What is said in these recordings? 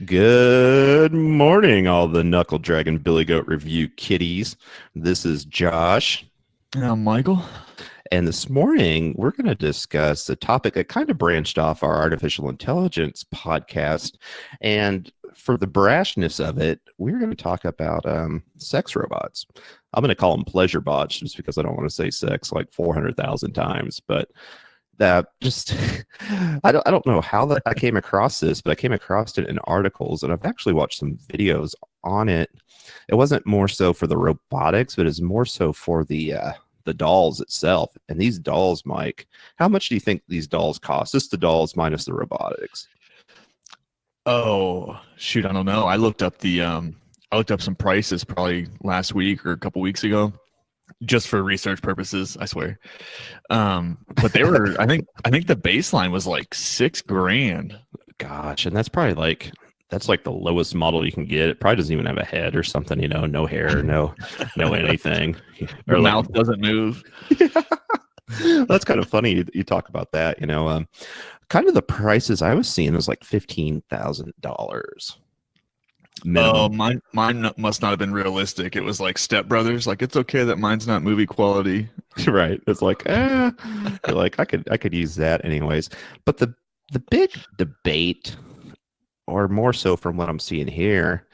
Good morning, all the Knuckle Dragon Billy Goat Review kitties. This is Josh, Michael. and this morning we're going to discuss a topic that kind of branched off our artificial intelligence podcast. And for the brashness of it, we're going to talk about sex robots. I'm going to call them pleasure bots just because I don't want to say sex like 400,000 times, but that just I don't know how that I came across this, but I came across it in articles, and I've actually watched some videos on it. It wasn't more so for the robotics, but it's more so for the dolls itself. And these dolls, Mike, how much do you think these dolls cost? Just the dolls minus the robotics. Oh, shoot, I don't know. I looked up some prices probably last week or a couple weeks ago, just for research purposes, I swear. But they were I think the baseline was like 6 grand. Gosh, and that's like the lowest model you can get. It probably doesn't even have a head or something, no hair, no anything. The Or like mouth doesn't move. that's kind of funny you talk about that. Kind of the prices I was seeing was like $15,000 Oh, minimum. mine must not have been realistic. It was like Step Brothers. Like, it's okay that mine's not movie quality. Right, it's like you're like I could use that anyways. But the big debate, or more so from what I'm seeing here,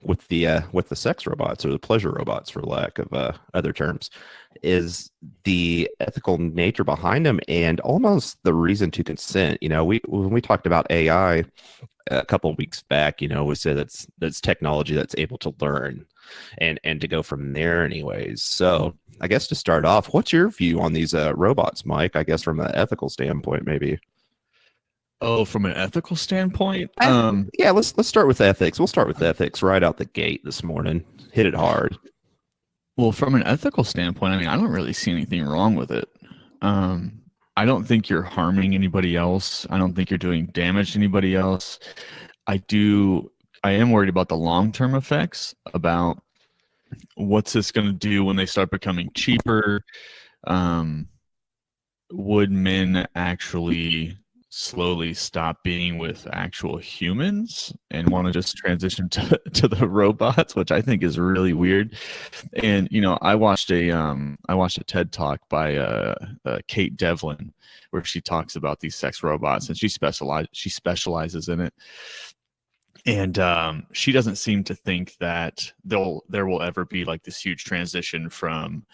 with the sex robots or the pleasure robots, for lack of other terms, is the ethical nature behind them and almost the reason to consent. We when we talked about AI a couple of weeks back, we said that's technology that's able to learn and to go from there anyways. So I guess to start off, what's your view on these robots, Mike? I guess from an ethical standpoint, maybe. Oh, from an ethical standpoint, Yeah, let's start with ethics. We'll start with ethics right out the gate this morning. Hit it hard. well, from an ethical standpoint, I mean, I don't really see anything wrong with it. Um, I don't think you're harming anybody else. I don't think you're doing damage to anybody else. I do. I am worried about the long-term effects, about what's this going to do when they start becoming cheaper. Um, would men actually slowly stop being with actual humans and want to just transition to the robots, which I think is really weird. And I watched a TED talk by Kate Devlin, where she talks about these sex robots, and she specializes in it. And she doesn't seem to think that there will ever be like this huge transition from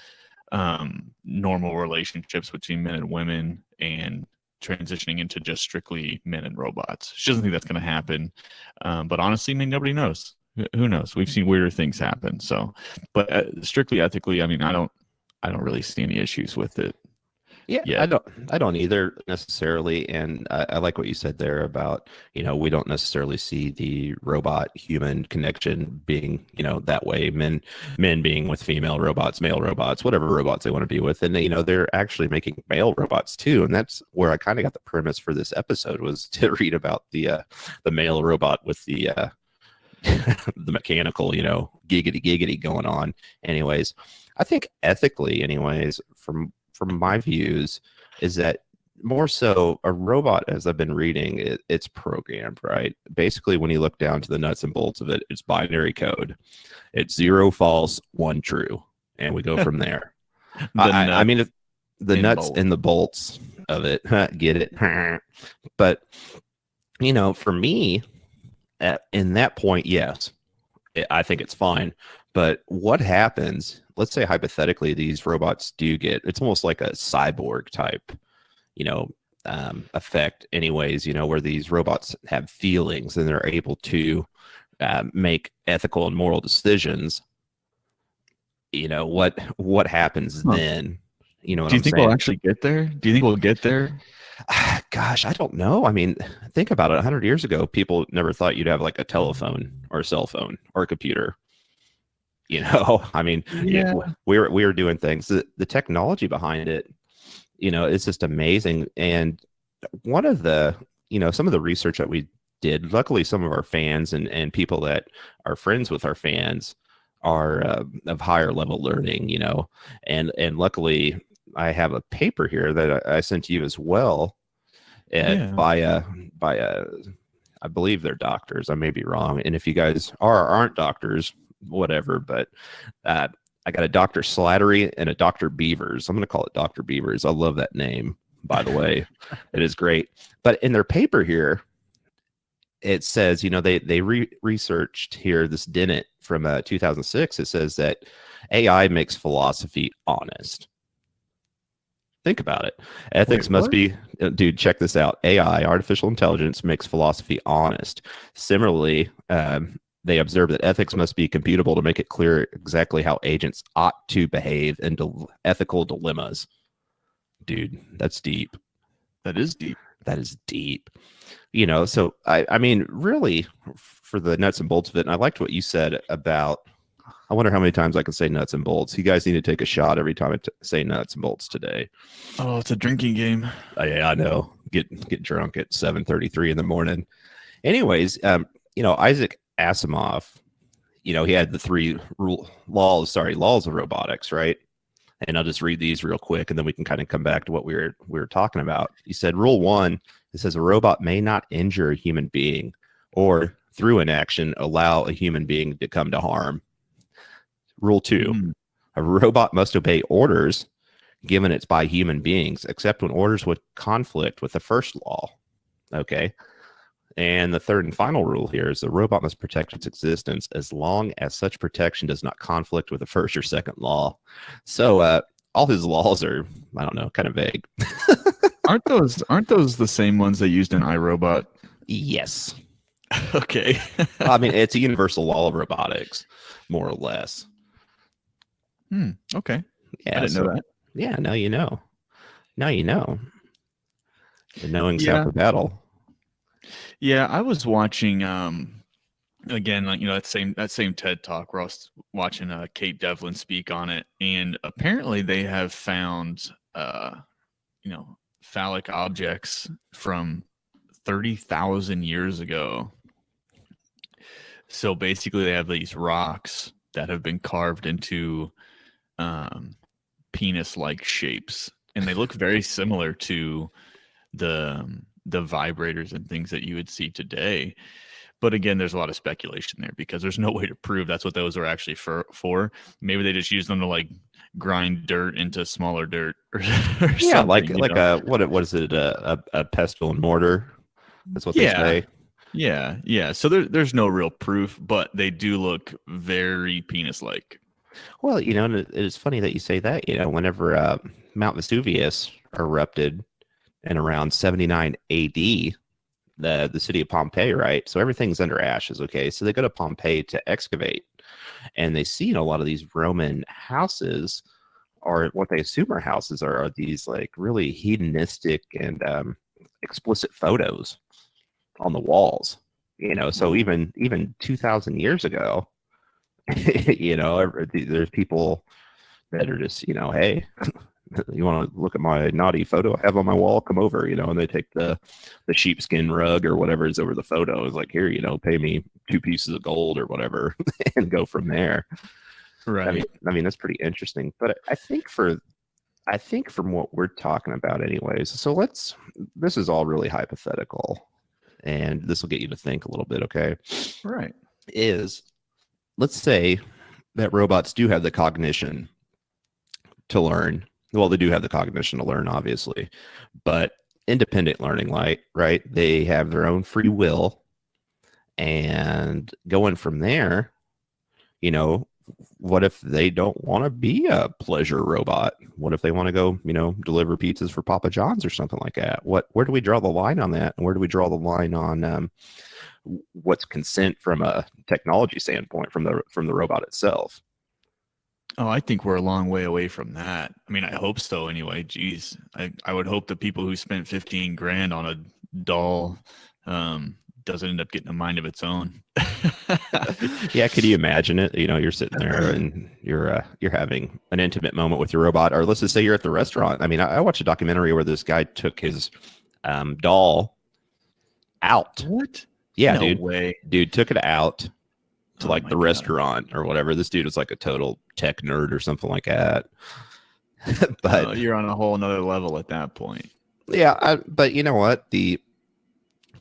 normal relationships between men and women and transitioning into just strictly men and robots. She doesn't think that's going to happen. But honestly, I mean, nobody knows. Who knows? We've seen weirder things happen. So, but strictly ethically, I mean, I don't really see any issues with it Yeah, I yet. don't I don't either necessarily. And I like what you said there about, we don't necessarily see the robot human connection being, that way. Men being with female robots, male robots, whatever robots they want to be with. And they're actually making male robots too. And that's where I kind of got the premise for this episode, was to read about the male robot with the the mechanical, giggity giggity going on. Anyways, I think ethically, anyways, from my views, is that more so a robot, as I've been reading, it's programmed, right? Basically, when you look down to the nuts and bolts of it, it's binary code. It's zero false, one true, and we go from there. The I nuts mean, the and nuts bolts. and the bolts of it, get it? But for me, in that point, yes, I think it's fine. But what happens? Let's say hypothetically, these robots do get, it's almost like a cyborg type, you know, effect, anyways. Where these robots have feelings and they're able to make ethical and moral decisions. What happens Huh. then? You know what Do you I'm think we'll saying? actually get there? Do you think we'll get there? Gosh, I don't know. I mean, think about it. 100 years ago, people never thought you'd have like a telephone or a cell phone or a computer. I mean, Yeah. we were doing things. The technology behind it, it's just amazing. And one of the, some of the research that we did, luckily, some of our fans and people that are friends with our fans are of higher level learning, and luckily I have a paper here that I sent to you as well, Yeah. by a I believe they're doctors. I may be wrong. And if you guys are or aren't doctors, whatever. But I got a Dr. Slattery and a Dr. Beavers. I'm going to call it Dr. Beavers. I love that name, by the way. It is great. But in their paper here, it says, they researched here this Dennett from 2006. It says that AI makes philosophy honest. Think about it. Ethics must be, dude, check this out. AI, artificial intelligence, makes philosophy honest. Similarly, they observe that ethics must be computable to make it clear exactly how agents ought to behave in ethical dilemmas. Dude, that's deep. That is deep. That is deep. So I mean, really, for the nuts and bolts of it, and I liked what you said about, I wonder how many times I can say nuts and bolts. You guys need to take a shot every time I say nuts and bolts today. Oh, it's a drinking game. Yeah, I know. Get drunk at 7:33 in the morning. Anyways, Isaac Asimov, he had the three laws of robotics, right? And I'll just read these real quick, and then we can kind of come back to what we were talking about. He said, Rule 1, it says a robot may not injure a human being or through inaction allow a human being to come to harm. Rule 2, a robot must obey orders given it's by human beings, except when orders would conflict with the first law. Okay. And the third and final rule here is the robot must protect its existence as long as such protection does not conflict with the first or second law. So all his laws are, I don't know, kind of vague. Aren't those the same ones they used in iRobot? Yes. Okay. I mean, it's a universal law of robotics, more or less. Okay. Yeah, I didn't know that. Yeah, now you know. Now you know. The knowing's half the battle. Yeah, I was watching again, like that same TED talk where I was watching Kate Devlin speak on it, and apparently they have found phallic objects from 30,000 years ago. So basically, they have these rocks that have been carved into penis-like shapes, and they look very similar to the vibrators and things that you would see today. But again, there's a lot of speculation there because there's no way to prove that's what those are actually for. Maybe they just use them to like grind dirt into smaller dirt or yeah, like a what is it, a pestle and mortar? That's what they say. Yeah. So there's no real proof, but they do look very penis-like. Well, it's funny that you say that. Whenever Mount Vesuvius erupted in around 79 AD, the city of Pompeii, right? So everything's under ashes, okay? So they go to Pompeii to excavate, and they see a lot of these Roman houses, or what they assume are houses, are these like really hedonistic and explicit photos on the walls. So even 2,000 years ago, there's people that are just, hey, you want to look at my naughty photo I have on my wall? Come over, and they take the sheepskin rug or whatever is over the photo. It's like, here, pay me 2 pieces of gold or whatever, and go from there. Right. I mean, that's pretty interesting. But I think from what we're talking about, anyways. So this is all really hypothetical, and this will get you to think a little bit. Okay. Right. Let's say that robots do have the cognition to learn. Well, they do have the cognition to learn, obviously, but independent learning, right? They have their own free will, and going from there, what if they don't want to be a pleasure robot? What if they want to go, deliver pizzas for Papa John's or something like that? Where do we draw the line on that? And where do we draw the line on what's consent from a technology standpoint from the robot itself? Oh, I think we're a long way away from that. I mean, I hope so anyway. Geez, I would hope the people who spent 15 grand on a doll doesn't end up getting a mind of its own. Yeah, could you imagine it? You're sitting there and you're having an intimate moment with your robot, or let's just say you're at the restaurant. I mean, I watched a documentary where this guy took his doll out. What? Yeah, no dude. Way. Dude took it out to like the restaurant or whatever. This dude was like a total tech nerd or something like that. But you're on a whole nother level at that point. Yeah, but you know what? The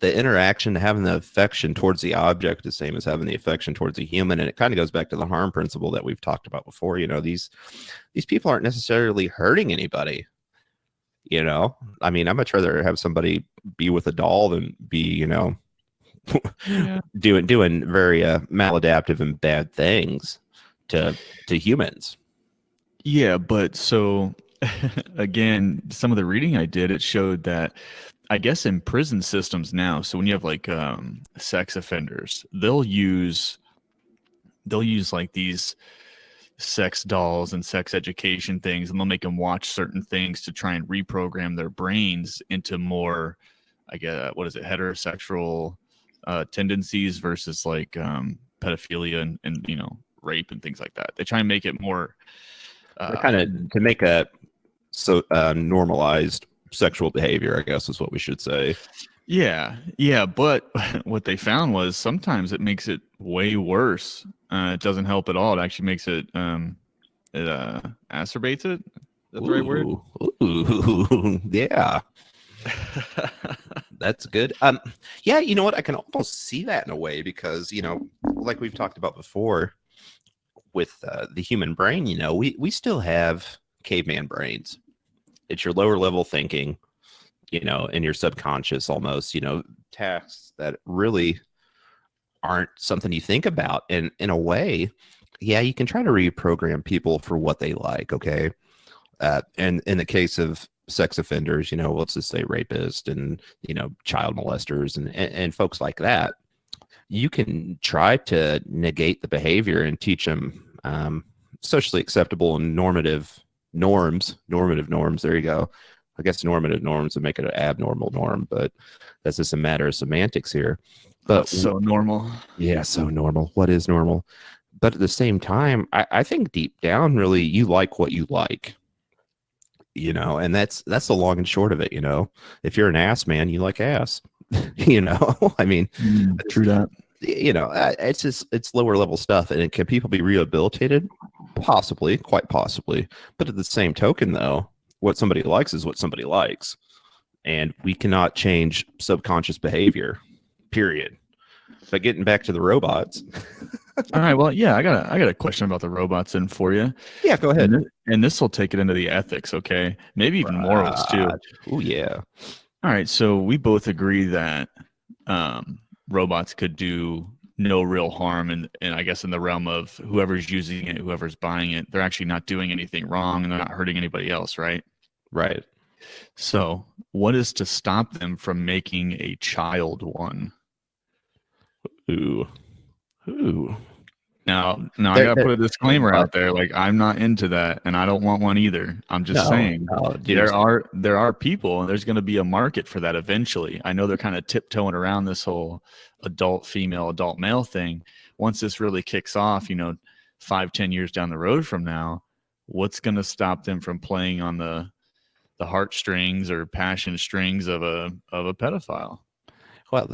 the interaction, having the affection towards the object, the same as having the affection towards a human. And it kind of goes back to the harm principle that we've talked about before. These people aren't necessarily hurting anybody. I mean, I'd much rather have somebody be with a doll than be, Yeah. doing very maladaptive and bad things to humans. Yeah, but so again, some of the reading I did, it showed that I guess in prison systems now, so when you have like sex offenders, they'll use like these sex dolls and sex education things, and they'll make them watch certain things to try and reprogram their brains into more, I guess, what is it, heterosexual tendencies versus like pedophilia and rape and things like that. They try and make it more kind of to make a normalized sexual behavior, I guess is what we should say. Yeah, but what they found was sometimes it makes it way worse. It doesn't help at all. It actually makes it acerbates it. That's the right word. Ooh, yeah. That's good. Yeah, you know what? I can almost see that in a way because, like we've talked about before with the human brain, we still have caveman brains. It's your lower level thinking, in your subconscious almost, tasks that really aren't something you think about. And in a way, yeah, you can try to reprogram people for what they like. Okay. And in the case of sex offenders, let's just say rapists and, child molesters and folks like that, you can try to negate the behavior and teach them socially acceptable and normative norms. There you go. I guess normative norms would make it an abnormal norm, but that's just a matter of semantics here. But That's so normal. Yeah, so normal. What is normal? But at the same time, I think deep down, really, you like what you like. And that's the long and short of it. If you're an ass man, you like ass. I mean, True that. It's just it's lower level stuff. And can people be rehabilitated? Possibly, quite possibly. But at the same token, though, what somebody likes is what somebody likes, and we cannot change subconscious behavior. Period. But getting back to the robots. All right. Well, yeah, I got a question about the robots in for you. Yeah, go ahead. And this will take it into the ethics, okay? Maybe even morals too. Oh yeah. All right. So we both agree that robots could do no real harm, and I guess in the realm of whoever's using it, whoever's buying it, they're actually not doing anything wrong and they're not hurting anybody else, right? Right. So what is to stop them from making a child one? Ooh. Now I gotta put a disclaimer out there. Like, I'm not into that, and I don't want one either. I'm just saying there are people, and there's going to be a market for that eventually. I know they're kind of tiptoeing around this whole adult female, adult male thing. Once this really kicks off, 5-10 years down the road from now, what's going to stop them from playing on the heartstrings or passion strings of a pedophile? Well,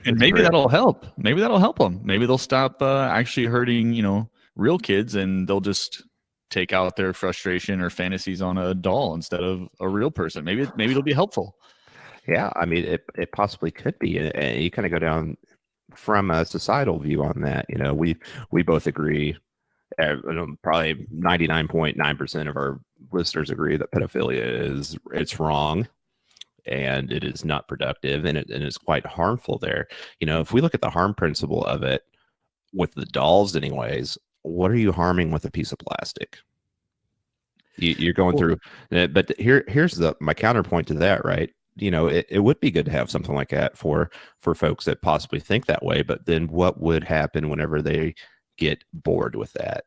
and maybe great. That'll help. Maybe that'll help them. Maybe they'll stop actually hurting, real kids, and they'll just take out their frustration or fantasies on a doll instead of a real person. Maybe it'll be helpful. Yeah, I mean, it possibly could be. And you kind of go down from a societal view on that. We both agree. Probably 99.9% of our listeners agree that pedophilia it's wrong. And it is not productive, and it's quite harmful there. If we look at the harm principle of it with the dolls anyways, what are you harming with a piece of plastic? You're going through, but here's my counterpoint to that, right? It would be good to have something like that for folks that possibly think that way, but then what would happen whenever they get bored with that?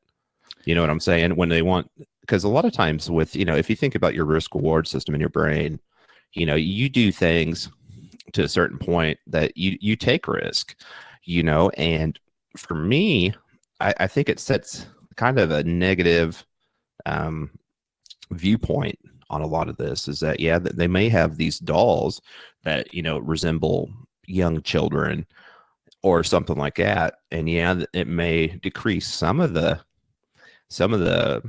You know what I'm saying? When they want, because a lot of times with, if you think about your risk reward system in your brain, you do things to a certain point that you take risk, and for me, I think it sets kind of a negative viewpoint on a lot of this is that, yeah, that they may have these dolls that, resemble young children or something like that. And yeah, it may decrease some of the some of the,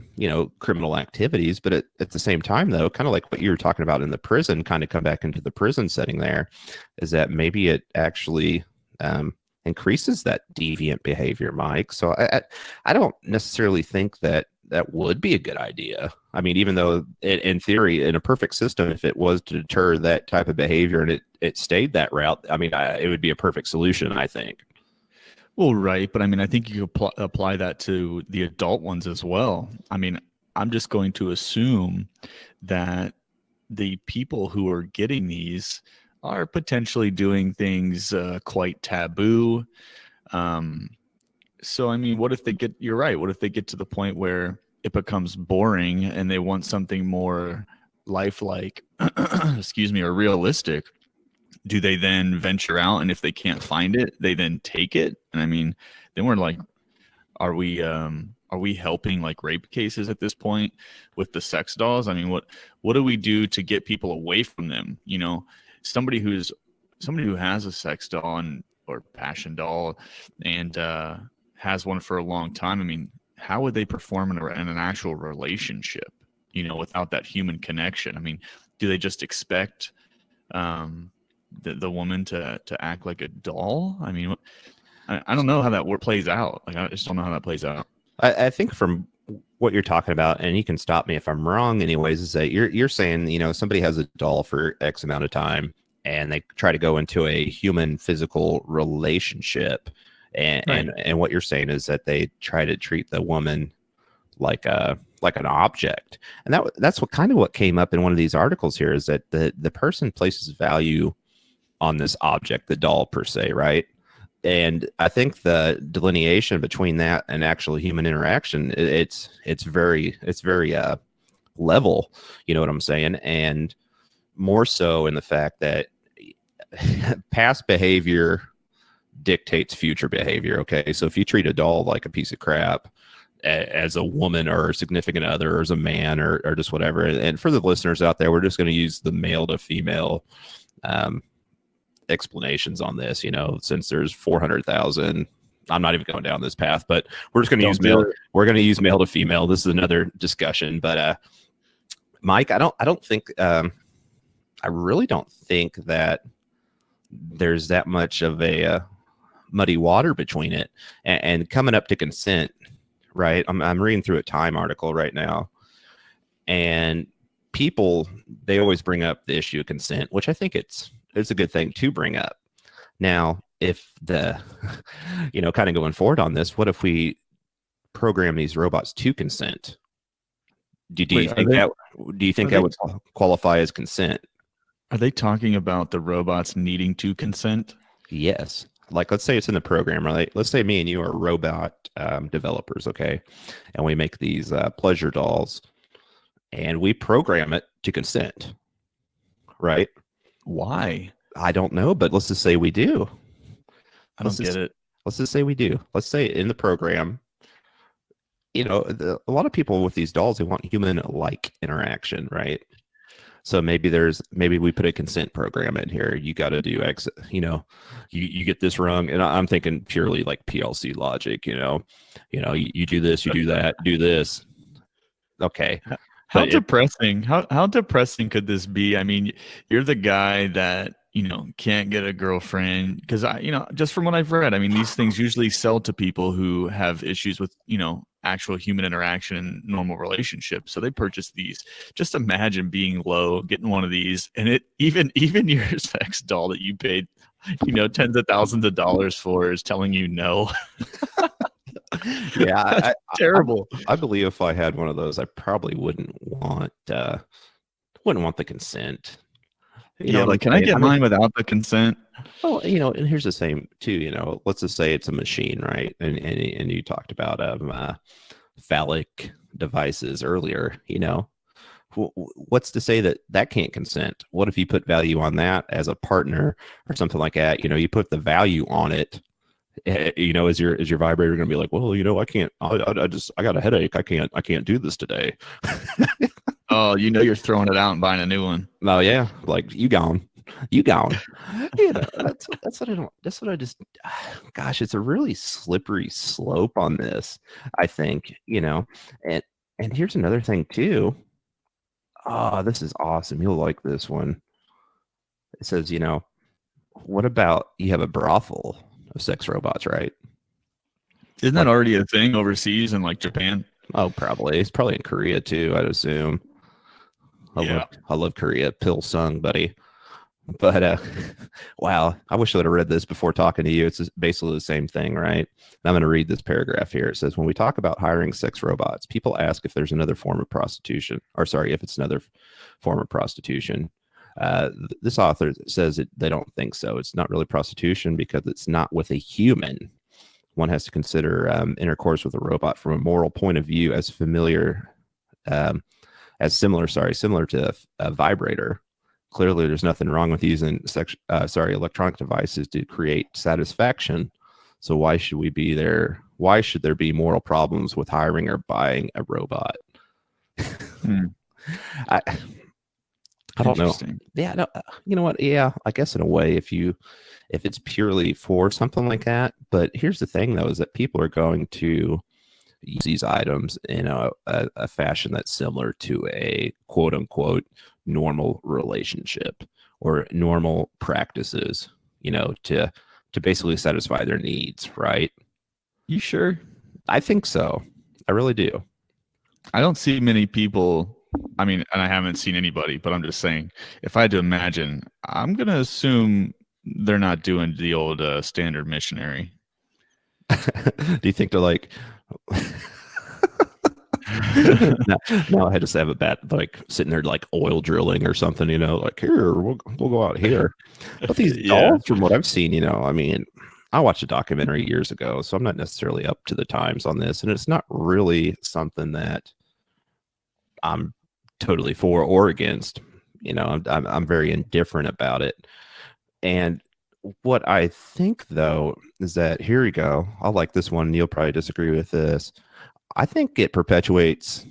criminal activities. But at the same time, though, kind of like what you were talking about in the prison, kind of come back into the prison setting there, is that maybe it actually increases that deviant behavior, Mike. So I don't necessarily think that would be a good idea. I mean, even though in theory, in a perfect system, if it was to deter that type of behavior and it stayed that route, I mean, it would be a perfect solution, I think. Well, right. But I mean, I think you could apply that to the adult ones as well. I mean, I'm just going to assume that the people who are getting these are potentially doing things quite taboo. So, I mean, what if you're right. What if they get to the point where it becomes boring and they want something more lifelike, excuse me, or realistic? Do they then venture out, and if they can't find it, they then take it? And I mean, then we're like, are we helping like rape cases at this point with the sex dolls? I mean, what do we do to get people away from them? Somebody who has a sex doll or passion doll and has one for a long time. I mean, how would they perform in an actual relationship, without that human connection? I mean, do they just expect the woman to act like a doll? I mean, I don't know how that plays out. Like, I just don't know how that plays out. I think from what you're talking about, and you can stop me if I'm wrong anyways, is that you're saying, somebody has a doll for X amount of time and they try to go into a human physical relationship. And, Right. and what you're saying is that they try to treat the woman like an object. And that's what came up in one of these articles here, is that the person places value on this object, the doll per se, right? And I think the delineation between that and actual human interaction, it's very level, you know what I'm saying? And more so in the fact that past behavior dictates future behavior. Okay, so if you treat a doll like a piece of crap as a woman or a significant other or as a man or just whatever, and for the listeners out there, we're just going to use the male to female explanations on this, since there's 400,000. I'm not even going down this path, but we're just going to use male. We're going to use male to female. This is another discussion, but Mike, I really don't think that there's that much of a muddy water between it and coming up to consent, right? I'm reading through a Time article right now, and people, they always bring up the issue of consent, which I think it's a good thing to bring up. Now, if the, kind of going forward on this, what if we program these robots to consent? Do you think that would qualify as consent? Are they talking about the robots needing to consent? Yes. Like, let's say it's in the program, right? Let's say me and you are robot developers, okay? And we make these pleasure dolls, and we program it to consent, right? Why? I don't know, but let's just say we do. I don't get it. Let's just say we do. Let's say in the program, a lot of people with these dolls, they want human-like interaction, right? So maybe we put a consent program in here. You got to do X, you get this wrong. And I'm thinking purely like PLC logic, you do this, you do that, do this. Okay. How depressing. How depressing could this be? I mean, you're the guy that, can't get a girlfriend because just from what I've read, I mean, these things usually sell to people who have issues with, actual human interaction and normal relationships. So they purchase these. Just imagine being low, getting one of these, and it even your sex doll that you paid, tens of thousands of dollars for is telling you no. Yeah, terrible. I believe if I had one of those, I probably wouldn't want the consent. Can I get mine without the consent? Well, and here's the same too. Let's just say it's a machine, right? And you talked about phallic devices earlier. What's to say that can't consent? What if you put value on that as a partner or something like that? You put the value on it. Is your vibrator going to be like, well, I can't, I got a headache. I can't do this today. Oh, you're throwing it out and buying a new one. Oh yeah. Like, you gone. You gone. That's what I don't. That's what I just. Gosh, it's a really slippery slope on this. I think and here's another thing too. Oh, this is awesome. You'll like this one. It says, what about you have a brothel of sex robots, right? Isn't that Like, already a thing overseas in like Japan? oh, probably. It's probably in Korea too, I'd assume. I love Korea. Pill sung, buddy. But wow, I wish I would have read this before talking to you. It's basically the same thing, right? And I'm going to read this paragraph here. It says, when we talk about hiring sex robots, people ask if there's another form of prostitution, or sorry, if it's another form of prostitution. This author says they don't think so. It's not really prostitution because it's not with a human. One has to consider intercourse with a robot from a moral point of view as similar to a vibrator. Clearly, there's nothing wrong with using electronic devices to create satisfaction. So why should we be there? Why should there be moral problems with hiring or buying a robot? I don't know. Yeah, no, you know what? Yeah, I guess in a way, if it's purely for something like that. But here's the thing, though, is that people are going to use these items in a fashion that's similar to a quote unquote normal relationship or normal practices, to basically satisfy their needs, right? You sure? I think so. I really do. I don't see many people. I mean, and I haven't seen anybody, but I'm just saying, if I had to imagine, I'm going to assume they're not doing the old standard missionary. Do you think they're like, no, I just have a bat like sitting there like oil drilling or something, like here, we'll go out here. But these dolls, from what I've seen, I mean, I watched a documentary years ago, so I'm not necessarily up to the times on this, and it's not really something that I'm totally for or against. I'm very indifferent about it. And what I think, though, is that here we go. I'll like this one. You'll probably disagree with this. I think it perpetuates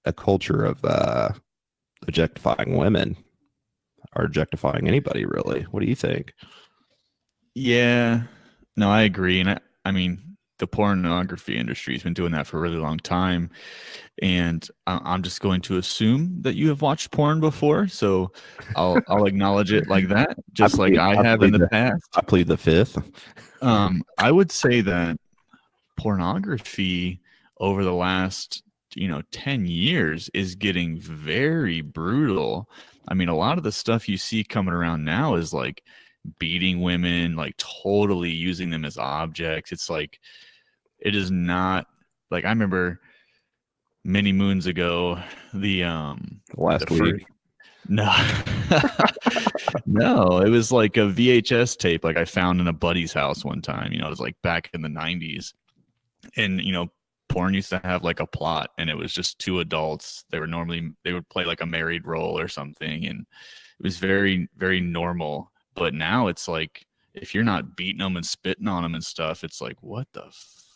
a culture of objectifying women or objectifying anybody, really. What do you think? Yeah, no, I agree. And I mean, the pornography industry has been doing that for a really long time. And I'm just going to assume that you have watched porn before. So I'll acknowledge it like that, just like I have in the past. I plead the fifth. I would say that pornography over the last 10 years is getting very brutal. I mean, a lot of the stuff you see coming around now is like beating women, like totally using them as objects. It's like, it is not like, I remember many moons ago, last week. No, no, it was like a VHS tape, like I found in a buddy's house one time, it was like back in the 90s. And, porn used to have like a plot, and it was just two adults. They would play like a married role or something. And it was very, very normal. But now it's like, if you're not beating them and spitting on them and stuff, it's like, what the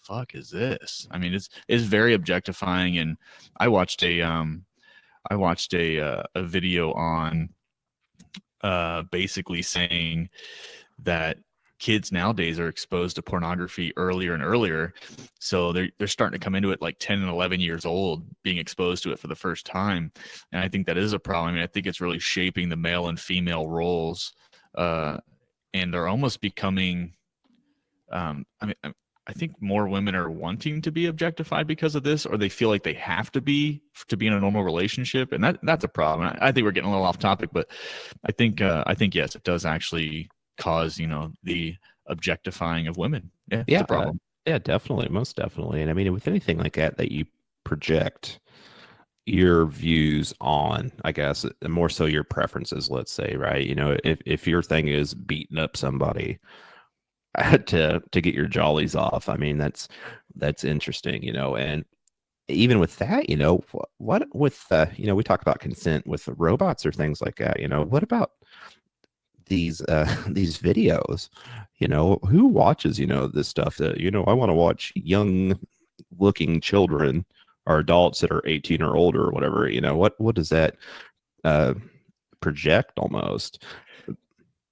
fuck is this? I mean, it's very objectifying. And I watched a video on basically saying that kids nowadays are exposed to pornography earlier and earlier. So they're starting to come into it like 10 and 11 years old, being exposed to it for the first time. And I think that is a problem. I mean, I think it's really shaping the male and female roles. And they're almost becoming, I think more women are wanting to be objectified because of this, or they feel like they have to be in a normal relationship. And that's a problem. I think we're getting a little off topic, but I think yes, it does actually cause, the objectifying of women. Yeah. It's a problem. Yeah, definitely. Most definitely. And I mean, with anything like that you project your views on, I guess, more so your preferences, let's say, right? If your thing is beating up somebody to get your jollies off, I mean, that's interesting, and even with that, what with we talk about consent with robots or things like that, what about these videos? Who watches this stuff that I want to watch young looking children or adults that are 18 or older or whatever? What does that project almost?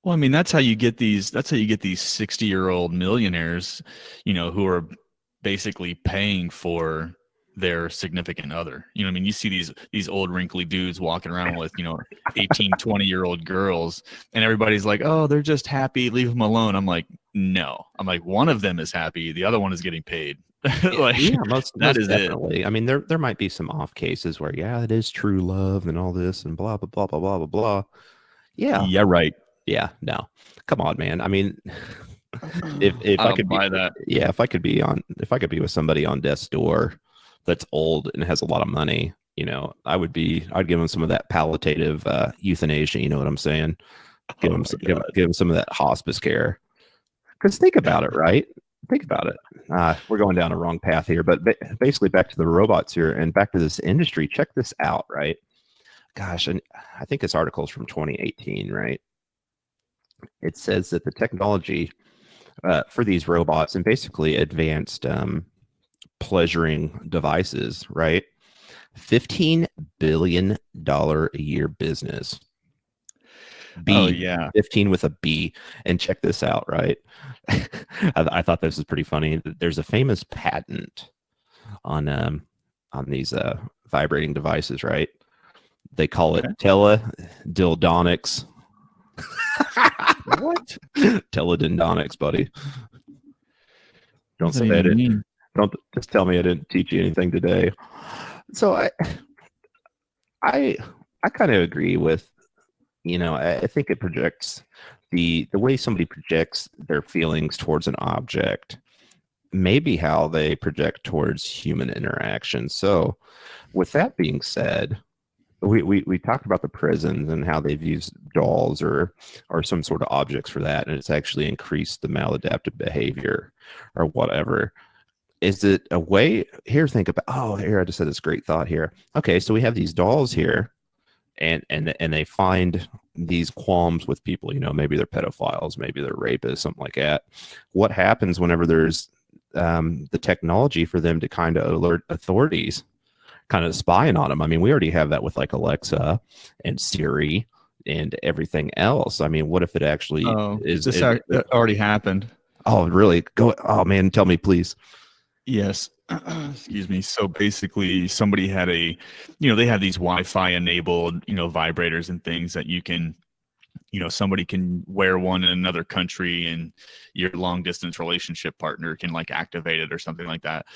Well, I mean, that's how you get these. That's how you get these 60-year-old millionaires, who are basically paying for their significant other. I mean, you see these old wrinkly dudes walking around with 18, 20-year-old girls, and everybody's like, "Oh, they're just happy. Leave them alone." I'm like, no. I'm like, one of them is happy. The other one is getting paid. Yeah, Like yeah, most that most is it. definitely. I mean, there might be some off cases where, yeah, it is true love and all this and blah blah blah blah blah blah blah. Yeah, Yeah, right. yeah, no, come on, man. I mean, if I I don't could be, buy that. yeah, if I could be with somebody on death's door that's old and has a lot of money, I'd give them some of that palliative euthanasia. You know what I'm saying? Oh my god. Give them some of that hospice care. Because think about it, right? Think about it. We're going down a wrong path here, but basically back to the robots here and back to this industry. Check this out, right? Gosh, and I think this article is from 2018, right? It says that the technology for these robots and basically advanced pleasuring devices, right? $15 billion a year business. Oh B, yeah. 15 with a B. And check this out, right? I thought this was pretty funny. There's a famous patent on these vibrating devices, right? They call it Okay. teledildonics. What? Teledildonics, buddy. What Don't does that say I even didn't. mean? Don't just tell me I didn't teach you anything today. So I I kind of agree with, I think it projects the way somebody projects their feelings towards an object, maybe how they project towards human interaction. So with that being said, we talked about the prisons and how they've used dolls or some sort of objects for that, and it's actually increased the maladaptive behavior or whatever. Is it a way here? Think about, oh, here I just had this great thought here. Okay, so we have these dolls here, and they find these qualms with people. Maybe they're pedophiles, maybe they're rapists, something like that. What happens whenever there's the technology for them to kind of alert authorities, kind of spying on them? I mean, we already have that with like Alexa and Siri and everything else. I mean, what if it actually Oh, is? this already happened. Oh, really? Go. Oh man, tell me, please. Yes. Excuse me. So basically, somebody had they have these Wi-Fi enabled, vibrators and things that you can, somebody can wear one in another country and your long distance relationship partner can like activate it or something like that.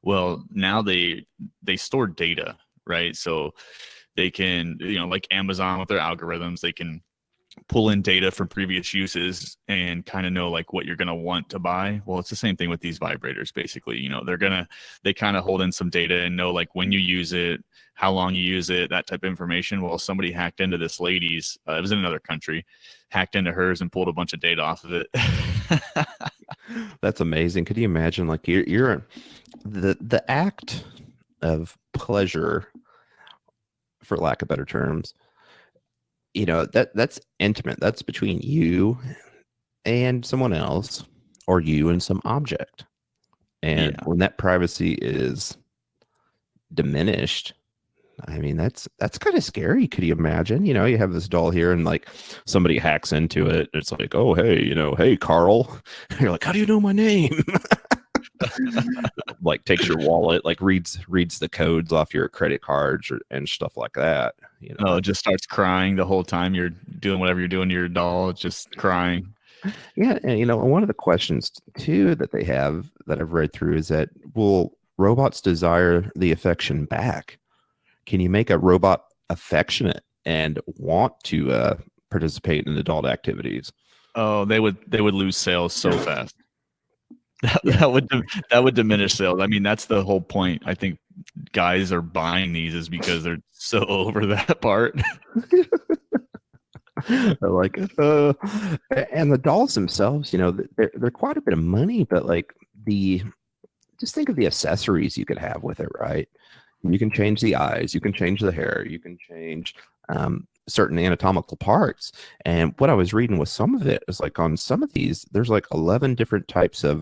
Well, now they store data, right? So they can, like Amazon with their algorithms, they can pull in data from previous uses and kind of know like what you're going to want to buy. Well, it's the same thing with these vibrators. Basically, they kind of hold in some data and know like when you use it, how long you use it, that type of information. Well, somebody hacked into this lady's, it was in another country, hacked into hers and pulled a bunch of data off of it. That's amazing. Could you imagine, like, you're the act of pleasure, for lack of better terms, that's intimate. That's between you and someone else, or you and some object. And Yeah. when that privacy is diminished, I mean, that's kind of scary. Could you imagine? You have this doll here, and like somebody hacks into it. And it's like, oh, hey, hey, Carl. You're like, how do you know my name? Like takes your wallet, like reads the codes off your credit cards and stuff like that. Oh, it just starts crying the whole time you're doing whatever you're doing to your doll. It's just crying. Yeah, and one of the questions too that they have that I've read through is that, will robots desire the affection back? Can you make a robot affectionate and want to participate in adult activities? Oh, they would lose sales so fast. Yeah. That would diminish sales. I mean, that's the whole point. I think guys are buying these is because they're so over that part. Like, and the dolls themselves, they're quite a bit of money, but like just think of the accessories you could have with it, right? You can change the eyes, you can change the hair, you can change certain anatomical parts. And what I was reading with some of it is like on some of these, there's like 11 different types of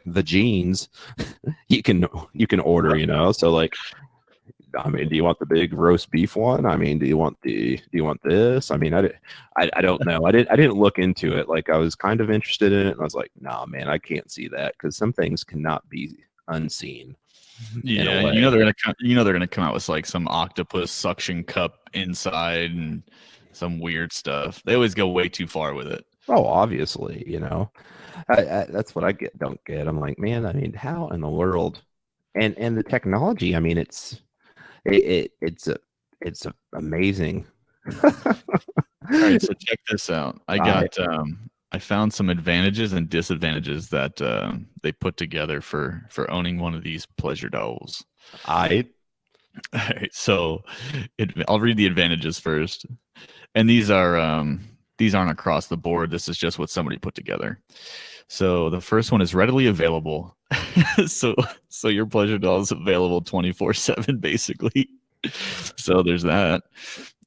the genes you can order, so like I mean, do you want the big roast beef one? I mean, do you want this? I mean, I don't know. I didn't look into it. Like I was kind of interested in it, and I was like, nah, man, I can't see that because some things cannot be unseen in a Yeah, way. they're gonna come out with like some octopus suction cup inside and some weird stuff. They always go way too far with it. Oh, obviously, that's what I don't get. I'm like, man, I mean, how in the world? And the technology, I mean, it's amazing. All right, so check this out. I I found some advantages and disadvantages that they put together for owning one of these pleasure dolls. I All right, so I'll read the advantages first, and these aren't across the board. This is just what somebody put together. So the first one is readily available. so your pleasure doll is available 24/7 basically. So there's that.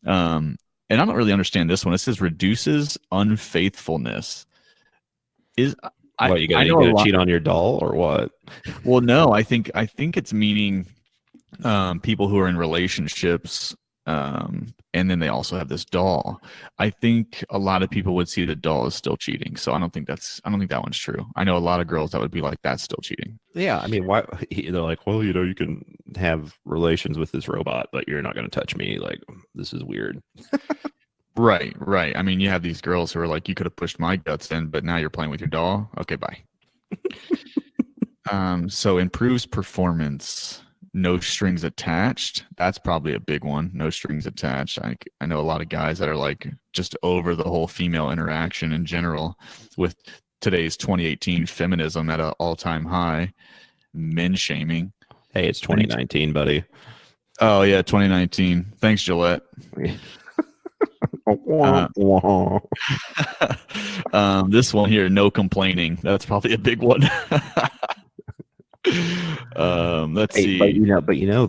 And I don't really understand this one. It says reduces unfaithfulness. Is What, you I know gonna cheat on your doll or what? Well, no, I think it's meaning people who are in relationships, and then they also have this doll. I think a lot of people would see the doll as still cheating. So I don't think that one's true. I know a lot of girls that would be like, that's still cheating. Yeah, I mean, why they're like, well, you can have relations with this robot, but you're not going to touch me. Like, this is weird. Right. I mean, you have these girls who are like, you could have pushed my guts in, but now you're playing with your doll. Okay, bye. So improves performance. No strings attached. That's probably a big one. No strings attached. I know a lot of guys that are like just over the whole female interaction in general with today's 2018 feminism at an all-time high, men shaming. Hey, it's 2019, buddy. Oh yeah, 2019. Thanks, Gillette. This one here, no complaining. That's probably a big one. Let's see. But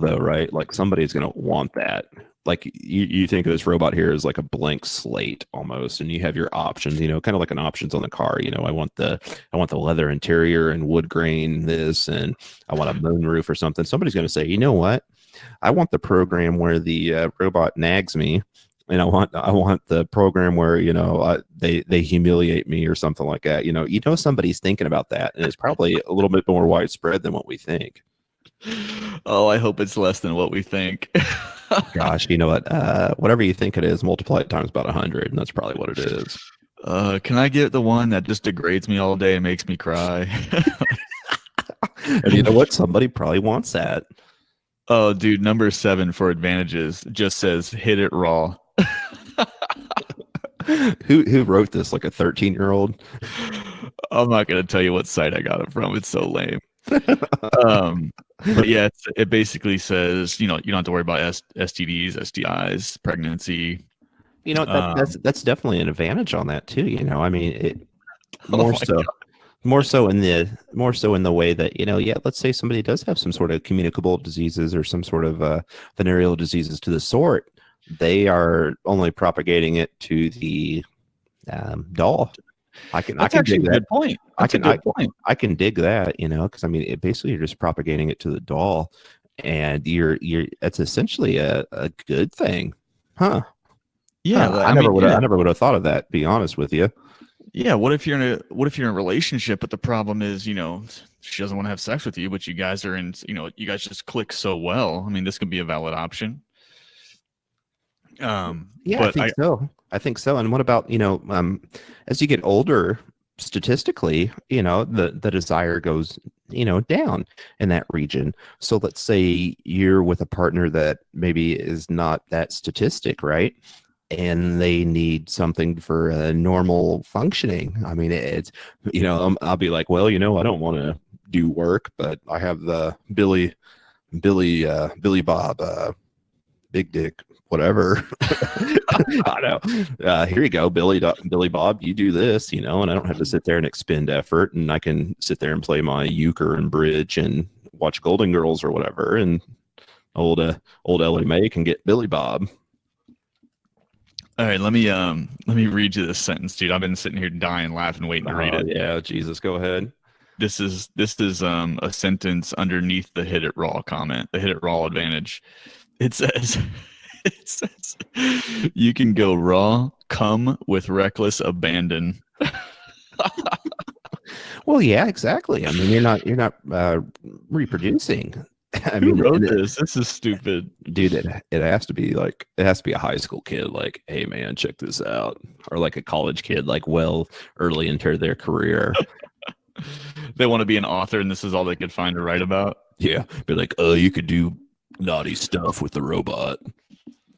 though, right? Like somebody's gonna want that. Like you think of this robot here as like a blank slate almost, and you have your options. Kind of like an options on the car. I want the leather interior and wood grain this, and I want a moonroof or something. Somebody's gonna say, you know what? I want the program where the robot nags me, and I want the program where they humiliate me or something like that. Somebody's thinking about that, and it's probably a little bit more widespread than what we think. Oh, I hope it's less than what we think. Gosh, you know what? Whatever you think it is, multiply it times about 100, and that's probably what it is. Can I get the one that just degrades me all day and makes me cry? And you know what? Somebody probably wants that. Oh, dude, number 7 for advantages just says hit it raw. Who wrote this? Like a 13-year-old? I'm not gonna tell you what site I got it from. It's so lame. But yeah, it basically says you don't have to worry about STDs, STIs, pregnancy. That's definitely an advantage on that too. I mean, it God. more so in the way that let's say somebody does have some sort of communicable diseases or some sort of venereal diseases to the sort, they are only propagating it to the doll. I can dig that. Good point. I can dig that, because I mean, basically you're just propagating it to the doll, and that's essentially a good thing, huh? Yeah, I never would have thought of that. To be honest with you. Yeah, what if you're in a relationship, but the problem is, she doesn't want to have sex with you, but you guys are in, you guys just click so well. I mean, this could be a valid option. Yeah, I think so. And what about, as you get older, statistically, the desire goes, down in that region. So let's say you're with a partner that maybe is not that statistic, right? And they need something for normal functioning. I mean, it's, I'll be like, well, I don't want to do work, but I have the Billy Bob, big dick, whatever. I know. Here you go, Billy Bob. You do this, and I don't have to sit there and expend effort, and I can sit there and play my euchre and bridge and watch Golden Girls or whatever, and old Ellie Mae can get Billy Bob. All right, let me read you this sentence, dude. I've been sitting here dying, laughing, waiting to read it. Yeah, Jesus, go ahead. This is a sentence underneath the hit it raw comment, the hit it raw advantage. It says, it says, you can go raw, come with reckless abandon. Well, yeah, exactly. I mean, you're not reproducing. I Who mean, wrote this? This is stupid. dude, it has to be like it has to be a high school kid, like, hey man, check this out, or like a college kid, like well early into their career. They want to be an author, and this is all they could find to write about. Yeah, be like, oh, you could do naughty stuff with the robot.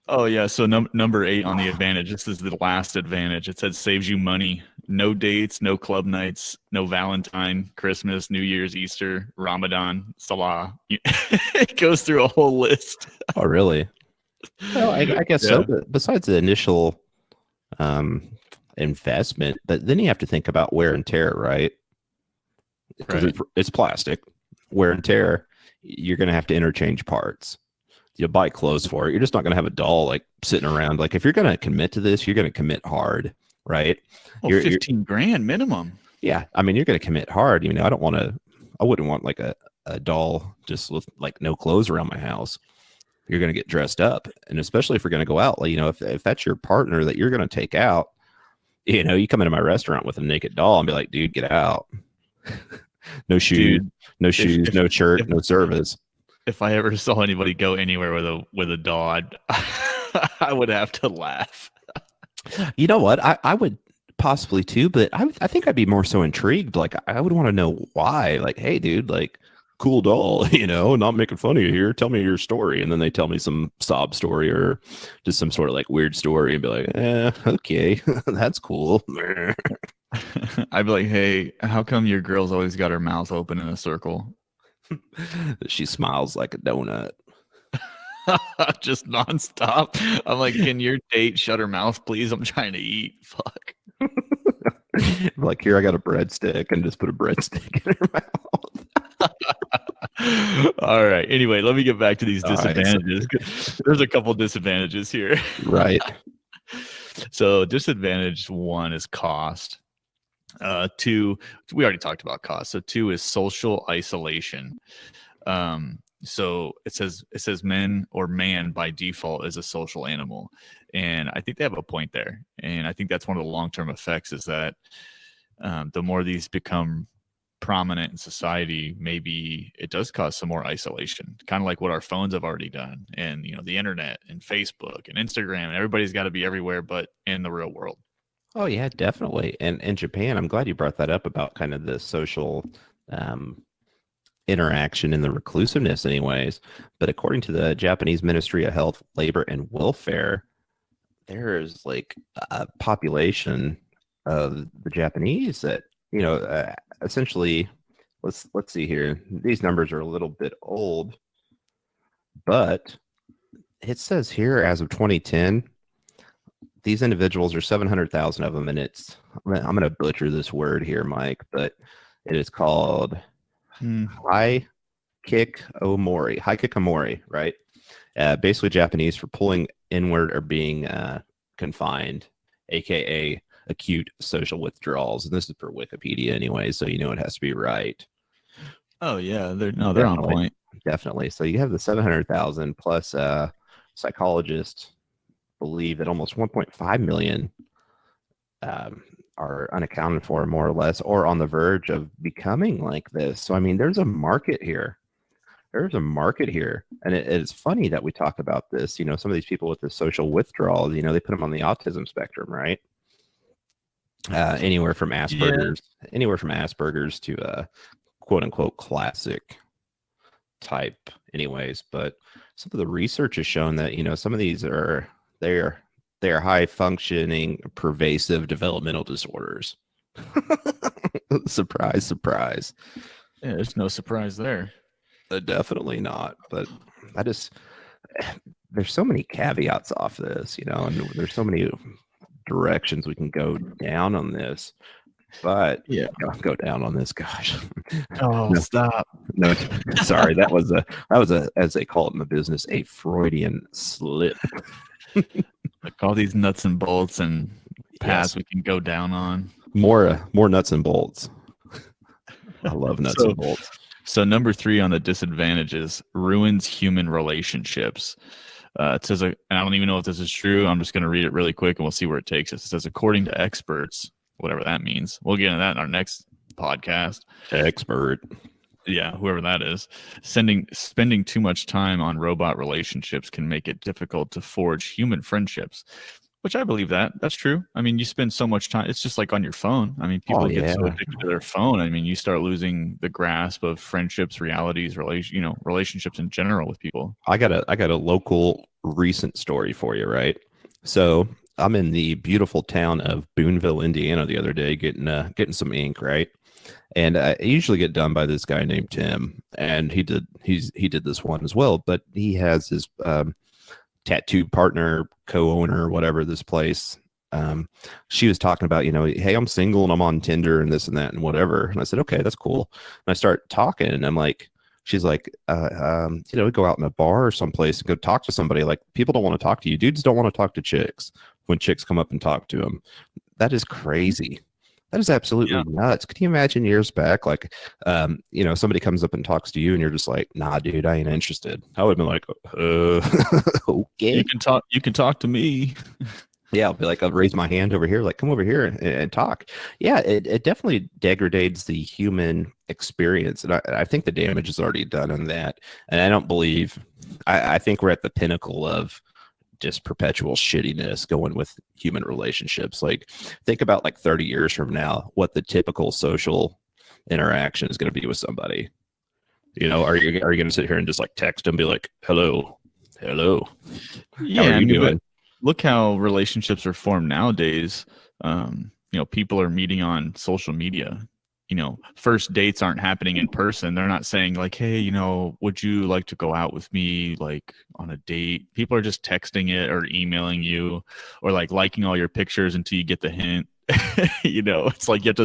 Oh yeah, so number 8 on the advantage. This is the last advantage. It said saves you money. No dates, no club nights, no Valentine, Christmas, New Year's, Easter, Ramadan, Salah. It goes through a whole list. Oh, really? Well, I guess so. Yeah. But besides the initial investment, but then you have to think about wear and tear, right? Because Right. it's plastic. Wear and tear, you're going to have to interchange parts. You buy clothes for it. You're just not going to have a doll like sitting around. Like if you're going to commit to this, you're going to commit hard, right? Well, You're 15 grand minimum. yeah. I mean, you're going to commit hard. You know, I wouldn't want like a doll just with like no clothes around my house. You're going to get dressed up, and especially if you're going to go out, like, you know, if that's your partner that you're going to take out, you know, you come into my restaurant with a naked doll and be like, dude, get out. No shoes, Dude, no shoes, if- no shirt, no service. If I ever saw anybody go anywhere with a doll, I would have to laugh. You know what? I would possibly too, but I think I'd be more so intrigued. Like I would want to know why. Like, hey, dude, like cool doll, you know, not making fun of you here. Tell me your story, and then they tell me some sob story or just some sort of like weird story, and be like, okay, that's cool. I'd be like, hey, how come your girl's always got her mouth open in a circle? She smiles like a donut. Just nonstop. I'm like, can your date shut her mouth, please? I'm trying to eat. Fuck. Like, here, I got a breadstick, and just put a breadstick in her mouth. All right. Anyway, let me get back to these All right, disadvantages. There's a couple disadvantages here. Right. So disadvantage 1 is cost. 2, we already talked about cost. So 2 is social isolation. So it says men or man by default is a social animal, and I think they have a point there. And I think that's one of the long-term effects is that the more these become prominent in society, maybe it does cause some more isolation, kind of like what our phones have already done, and you know, the internet and Facebook and Instagram, and everybody's got to be everywhere but in the real world. Oh yeah, definitely. And in Japan, I'm glad you brought that up about kind of the social interaction and the reclusiveness anyways. But according to the Japanese Ministry of Health, Labor and Welfare, there is like a population of the Japanese that, you know, essentially, let's see here. These numbers are a little bit old, but it says here as of 2010, these individuals are 700,000 of them, and I'm going to butcher this word here, Mike, but it is called hikikomori, right? Basically Japanese for pulling inward or being confined, aka acute social withdrawals. And this is for Wikipedia anyway, so you know it has to be right. Oh yeah, they're on point. Definitely. So you have the 700,000 plus psychologists believe that almost 1.5 million are unaccounted for, more or less, or on the verge of becoming like this. So I mean, there's a market here. There's a market here, and it's funny that we talk about this. You know, some of these people with the social withdrawal, you know, they put them on the autism spectrum, right? Anywhere from Asperger's to quote unquote classic type, anyways. But some of the research has shown that, you know, some of these are they are high functioning pervasive developmental disorders. Surprise, surprise. Yeah, there's no surprise there. Definitely not. But there's so many caveats off this, you know, and there's so many directions we can go down on this. But yeah, go down on this. Gosh. Oh, No. stop. No, sorry. That was a, as they call it in the business, a Freudian slip. Like all these nuts and bolts and paths we can go down on. More nuts and bolts. I love nuts and bolts. So number 3 on the disadvantages, ruins human relationships. It says, and I don't even know if this is true. I'm just going to read it really quick and we'll see where it takes us. It says, according to experts, whatever that means. We'll get into that in our next podcast. Expert. Yeah, whoever that is. Spending too much time on robot relationships can make it difficult to forge human friendships, which I believe that's true. I mean, you spend so much time. It's just like on your phone. I mean, people get so addicted to their phone. I mean, you start losing the grasp of friendships, realities, relationships in general with people. I got a local recent story for you, right? So I'm in the beautiful town of Boonville, Indiana, the other day getting some ink, right? And I usually get done by this guy named Tim, and he did this one as well. But he has his tattoo partner, co-owner, whatever this place. She was talking about, hey, I'm single and I'm on Tinder and this and that and whatever. And I said, okay, that's cool. And I start talking, and I'm like, she's like, we go out in a bar or someplace and go talk to somebody. Like, people don't want to talk to you. Dudes don't want to talk to chicks when chicks come up and talk to them. That is crazy. That is absolutely nuts. Could you imagine years back, like, somebody comes up and talks to you and you're just like, nah, dude, I ain't interested. I would have been like, okay. You can talk to me. Yeah, I'll be like, I'll raise my hand over here, like, come over here and talk. Yeah, it definitely degrades the human experience. And I think the damage is already done on that. And I think we're at the pinnacle of just perpetual shittiness going with human relationships. Like, think about like 30 years from now, what the typical social interaction is going to be with somebody. Are you going to sit here and just like text and be like, hello, how are you doing? Look how relationships are formed nowadays. People are meeting on social media. First dates aren't happening in person. They're not saying like, hey, would you like to go out with me, like on a date? People are just texting it or emailing you or like liking all your pictures until you get the hint. It's like you have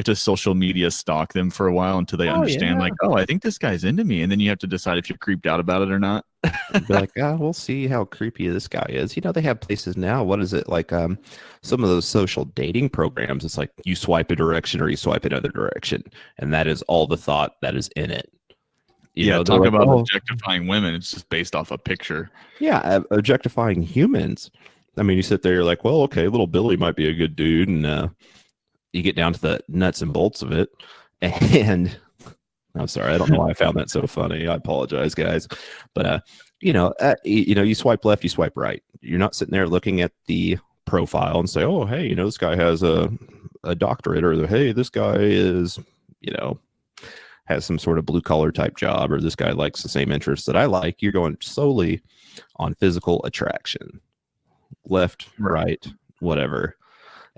to social media stalk them for a while until they understand, like, oh, I think this guy's into me. And then you have to decide if you're creeped out about it or not. Be like, we'll see how creepy this guy is. They have places now. What is it like? Some of those social dating programs. It's like you swipe a direction or you swipe another direction, and that is all the thought that is in it. Talk about objectifying women. It's just based off a picture. Yeah, objectifying humans. I mean, you sit there, you're like, well, okay, little Billy might be a good dude, and you get down to the nuts and bolts of it, and I'm sorry, I don't know why I found that so funny. I apologize, guys, but you swipe left, you swipe right. You're not sitting there looking at the profile and say, oh, hey, this guy has a doctorate, or hey, this guy is, has some sort of blue collar type job, or this guy likes the same interests that I like. You're going solely on physical attraction. Left, right, whatever.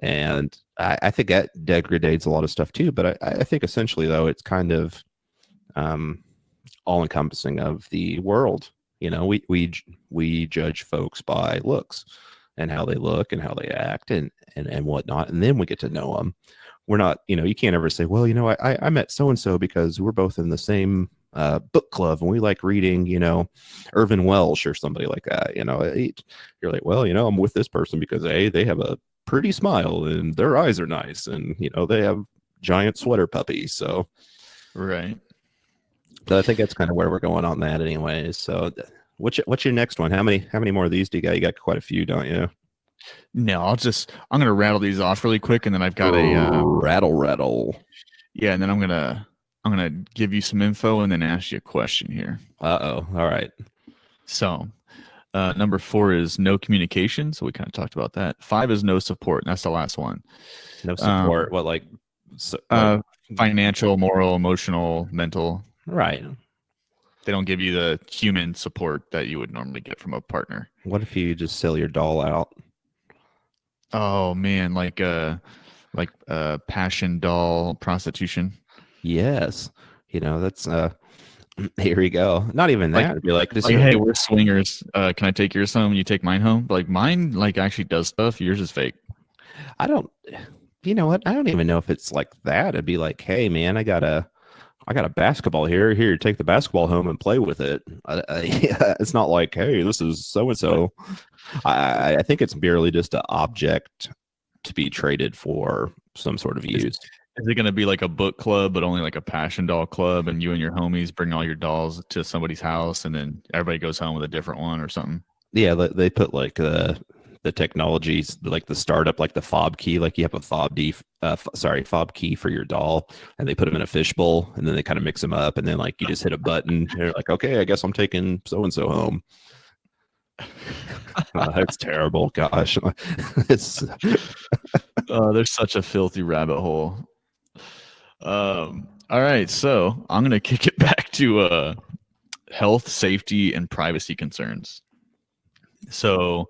And I think that degrades a lot of stuff too. But I think essentially, though, it's kind of all encompassing of the world. We judge folks by looks and how they look and how they act and whatnot. And then we get to know them. We're not, you can't ever say, well, I met so-and-so because we're both in the same book club and we like reading, Irvin Welsh or somebody like that. You're like, well, I'm with this person because they have a pretty smile and their eyes are nice and, they have giant sweater puppies. So, right. So I think that's kind of where we're going on that anyways. So what's your next one? How many more of these do you got? You got quite a few, don't you? No, I'm going to rattle these off really quick. And then I've got a rattle. Yeah. And then I'm going to give you some info and then ask you a question here. All right. So number 4 is no communication. So we kind of talked about that. 5 is no support. And that's the last one. No support. What, like financial, moral, emotional, mental. Right. They don't give you the human support that you would normally get from a partner. What if you just sell your doll out? Oh man, like passion doll prostitution. Yes. That's here we go. Not even that. It'd be like, hey, we're swingers. Can I take yours home and you take mine home? Like mine actually does stuff. Yours is fake. I don't what? I don't even know if it's like that. It'd be like, hey man, I got a basketball here. Here, take the basketball home and play with it. It's not like, hey, this is so-and-so. I think it's merely just an object to be traded for some sort of use. Is it going to be like a book club, but only like a passion doll club, and you and your homies bring all your dolls to somebody's house, and then everybody goes home with a different one or something? Yeah, they put like the technologies, like the startup, like the fob key, like you have a fob key for your doll, and they put them in a fishbowl, and then they kind of mix them up, and then like you just hit a button, and you're like, okay, I guess I'm taking so and so home. That's terrible. Gosh, it's There's such a filthy rabbit hole. All right, so I'm gonna kick it back to health, safety, and privacy concerns. So,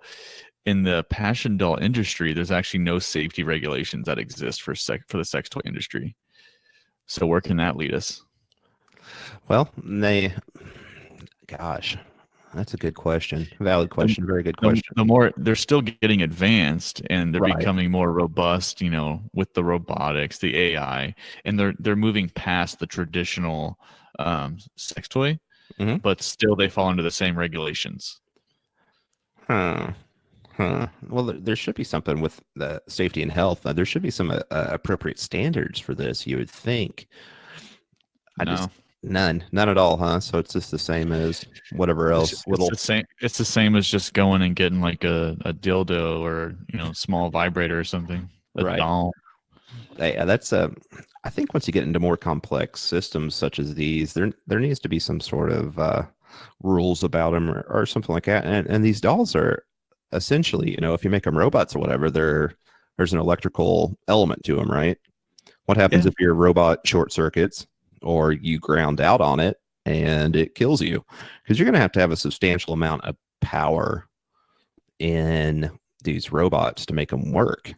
in the passion doll industry, there's actually no safety regulations that exist for the sex toy industry. So, where can that lead us? well, gosh, that's a good question. Valid question. Very good question. The more they're still getting advanced and they're Right. becoming more robust, with the robotics, the AI, and they're moving past the traditional sex toy, Mhm. but still they fall under the same regulations. Huh. Huh. Well, there should be something with the safety and health. There should be some appropriate standards for this, you would think. I No, just none at all, huh? So it's just the same as whatever else. it's Little the same. It's the same as just going and getting like a dildo or small vibrator or something. A right. doll. Yeah, that's I think once you get into more complex systems such as these, there needs to be some sort of rules about them or something like that. And these dolls are essentially, if you make them robots or whatever, there's an electrical element to them, right? What happens Yeah. if your robot short circuits or you ground out on it and it kills you? Because you're going to have a substantial amount of power in these robots to make them work.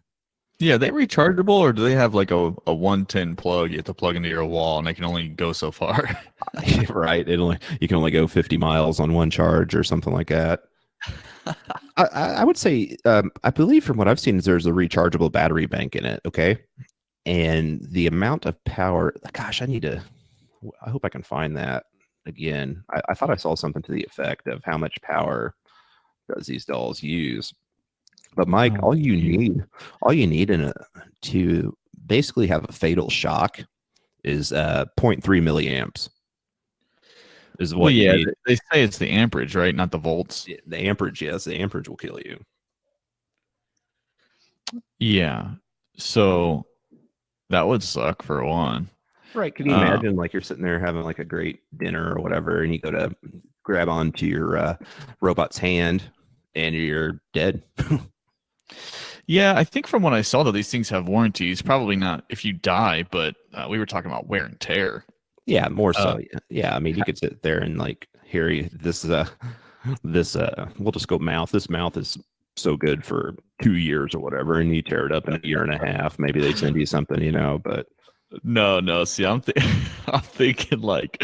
Yeah, they rechargeable, or do they have like a 110 plug you have to plug into your wall and they can only go so far? Right. You can only go 50 miles on one charge or something like that. I would say, I believe from what I've seen is there's a rechargeable battery bank in it. Okay. And the amount of power, gosh, I hope I can find that again. I thought I saw something to the effect of how much power does these dolls use. But Mike, Oh, geez. all you need to basically have a fatal shock is 0.3 milliamps is Well, what you yeah, need. they say it's the amperage, right? Not the volts. The amperage, yes, the amperage will kill you. Yeah. So that would suck for one. Right. Can you Uh, imagine like you're sitting there having like a great dinner or whatever, and you go to grab onto your robot's hand and you're dead? yeah, I think from what I saw, though, these things have warranties. Probably not if you die, but we were talking about wear and tear. Yeah, more Uh, so. Yeah. I mean, you could sit there and like, here, we'll just go mouth. This mouth is so good for 2 years or whatever, and you tear it up in a year and a half. Maybe they send you something, but no, no. See, I'm thinking like,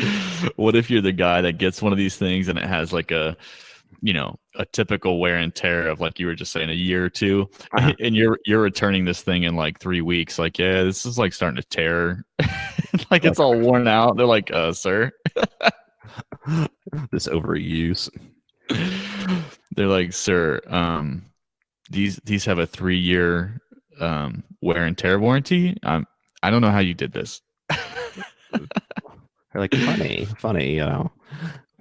what if you're the guy that gets one of these things and it has like a typical wear and tear of, like you were just saying, a year or two, uh and you're returning this thing in like 3 weeks. Like, yeah, this is like starting to tear. Like it's all worn out. They're like, sir. this overuse. They're like, sir, these have a 3-year wear and tear warranty. I don't know how you did this. They're like, funny,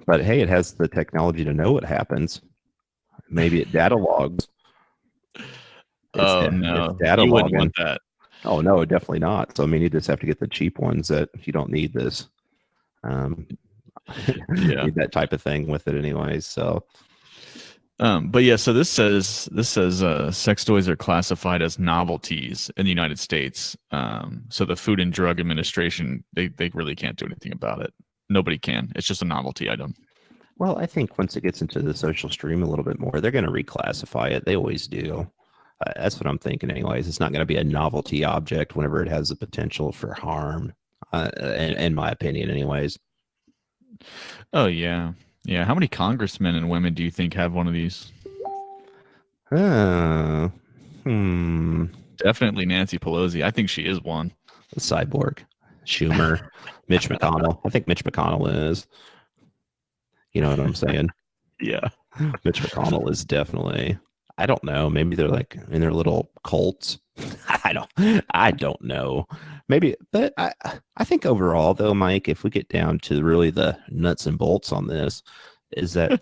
But hey, it has the technology to know what happens. Maybe it data logs. Oh It's no, data you wouldn't logging. want that. Oh no, definitely not. So I mean, you just have to get the cheap ones that you don't need this. Um, Yeah. need that type of thing with it, anyways. So But yeah, so this says sex toys are classified as novelties in the United States. So the Food and Drug Administration, they really can't do anything about it. Nobody can. It's just a novelty item. well, I think once it gets into the social stream a little bit more, they're going to reclassify it. They always do. That's what I'm thinking, anyways. It's not going to be a novelty object whenever it has the potential for harm, in my opinion, anyways. Oh yeah, yeah. How many congressmen and women do you think have one of these? Uh, hmm. Definitely Nancy Pelosi. I think she is one. Cyborg, Schumer, Mitch McConnell. I think Mitch McConnell is. You know what I'm saying? Yeah. Mitch McConnell is definitely. I don't know. Maybe they're like in their little cults. I don't know. maybe, but I think overall though, Mike, if we get down to really the nuts and bolts on this, is that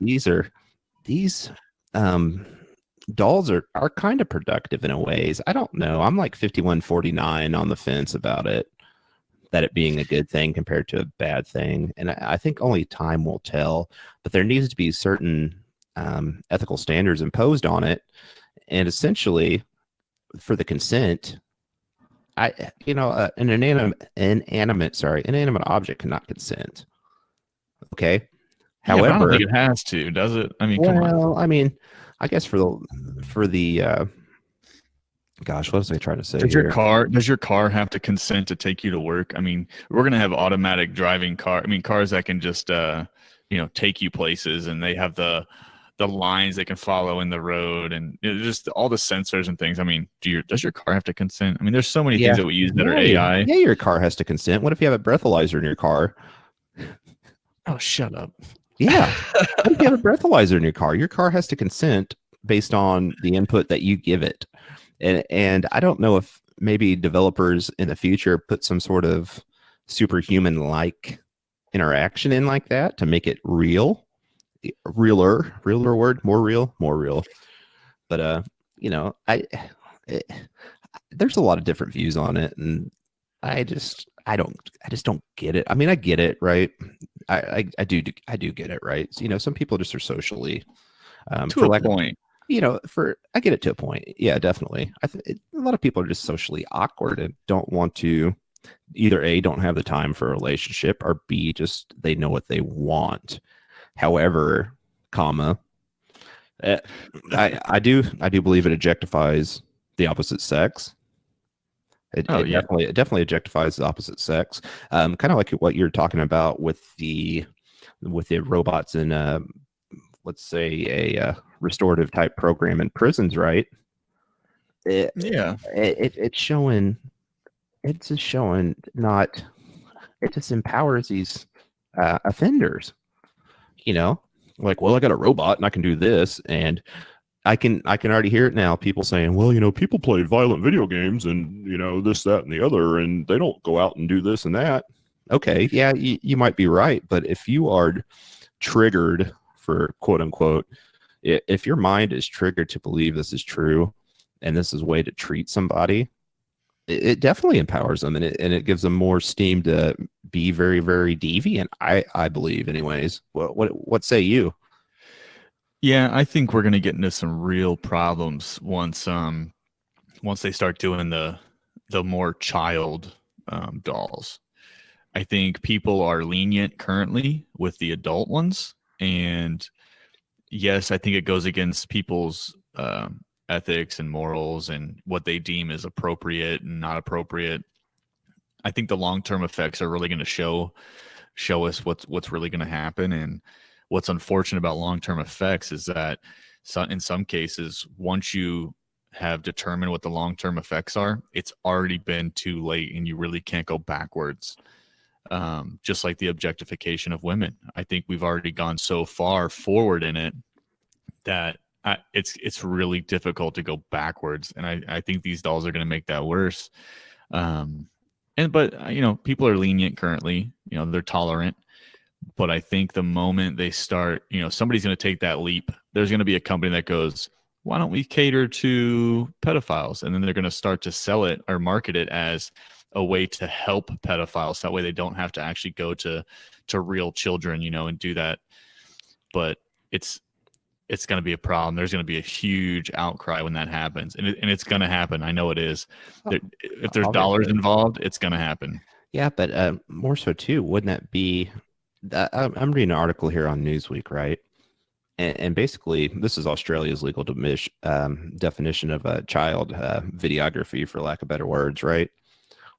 these um dolls are kind of productive in a ways. I don't know. I'm like 51-49 on the fence about it, that it being a good thing compared to a bad thing. And I think only time will tell, but there needs to be certain ethical standards imposed on it. And essentially for the consent, an inanimate object cannot consent. Okay. Yeah, but I don't However, think it has to, does it? I mean, come on. well, I mean, I guess for the gosh, what was I trying to say here? Does your car have to consent to take you to work? I mean, we're gonna have automatic driving cars that can just take you places, and they have the lines they can follow in the road, and just all the sensors and things. I mean, does your car have to consent? I mean, there's so many Yeah. things that we use that are AI. Yeah, your car has to consent. What if you have a breathalyzer in your car? Oh, shut up. Yeah. What if you have a breathalyzer in your car? Your car has to consent based on the input that you give it. And I don't know if maybe developers in the future put some sort of superhuman like interaction in like that to make it realer word, more real. But it, there's a lot of different views on it, and I just don't get it. I mean, I get it, right? I do get it, right? So, some people just are socially To a point. I get it to a point. Yeah, definitely. A lot of people are just socially awkward and don't want to either A, don't have the time for a relationship, or B, just they know what they want. However, I do believe it objectifies the opposite sex. It definitely objectifies the opposite sex. Kind of like what you're talking about with the robots in let's say a restorative type program in prisons, right? It's showing not, it just empowers these offenders, like, well, I got a robot and I can do this, and I can already hear it now. People saying, well, people play violent video games and, this, that, and the other, and they don't go out and do this and that. Okay. Yeah, you might be right. But if you are triggered for quote unquote, if your mind is triggered to believe this is true and this is a way to treat somebody, it definitely empowers them, and it gives them more steam to be very, very deviant. I believe, anyways. What say you? Yeah, I think we're gonna get into some real problems once they start doing the more child dolls. I think people are lenient currently with the adult ones, and yes, I think it goes against people's ethics and morals and what they deem as appropriate and not appropriate. I think the long-term effects are really going to show us what's really going to happen. And what's unfortunate about long-term effects is that in some cases, once you have determined what the long-term effects are, it's already been too late and you really can't go backwards. Just like the objectification of women. I think we've already gone so far forward in it that it's really difficult to go backwards. And I think these dolls are going to make that worse. But people are lenient currently, they're tolerant. But I think the moment they start, somebody's going to take that leap. There's going to be a company that goes, why don't we cater to pedophiles? And then they're going to start to sell it or market it as a way to help pedophiles. That way they don't have to actually go to real children, and do that. But it's going to be a problem. There's going to be a huge outcry when that happens. And it's going to happen. I know it is. If there's dollars involved, it's going to happen. Yeah, but more so too, wouldn't that be... I'm reading an article here on Newsweek, right? And basically, this is Australia's legal definition of a child videography, for lack of better words, right?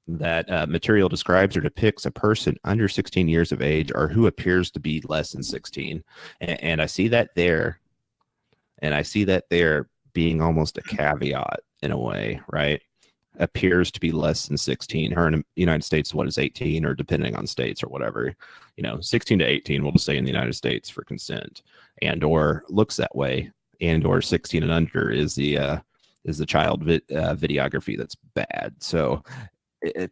That material describes or depicts a person under 16 years of age or who appears to be less than 16. And I see that there. And I see that there being almost a caveat in a way, right? Appears to be less than 16. Her in the United States, what is 18, or depending on states or whatever, 16 to 18, we'll just say in the United States for consent, and or looks that way, and or 16 and under is the child videography that's bad. So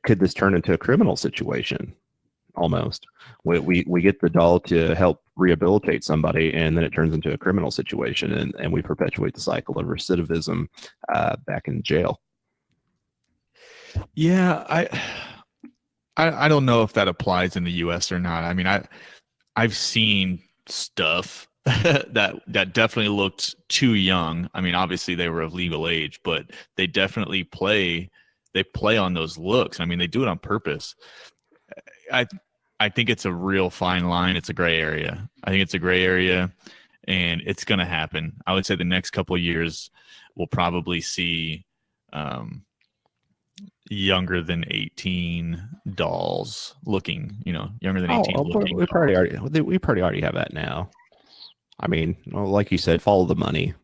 could this turn into a criminal situation? Almost, we get the doll to help rehabilitate somebody, and then it turns into a criminal situation, and we perpetuate the cycle of recidivism back in jail. Yeah, I don't know if that applies in the U.S. or not. I mean, I've seen stuff that definitely looked too young. I mean, obviously they were of legal age, but they definitely play on those looks. I mean, they do it on purpose. I think it's a real fine line. It's a gray area. I think it's a gray area, and it's going to happen. I would say the next couple of years we'll probably see younger than 18 dolls looking, younger than 18 looking. We probably already have that now. I mean, well, like you said, follow the money.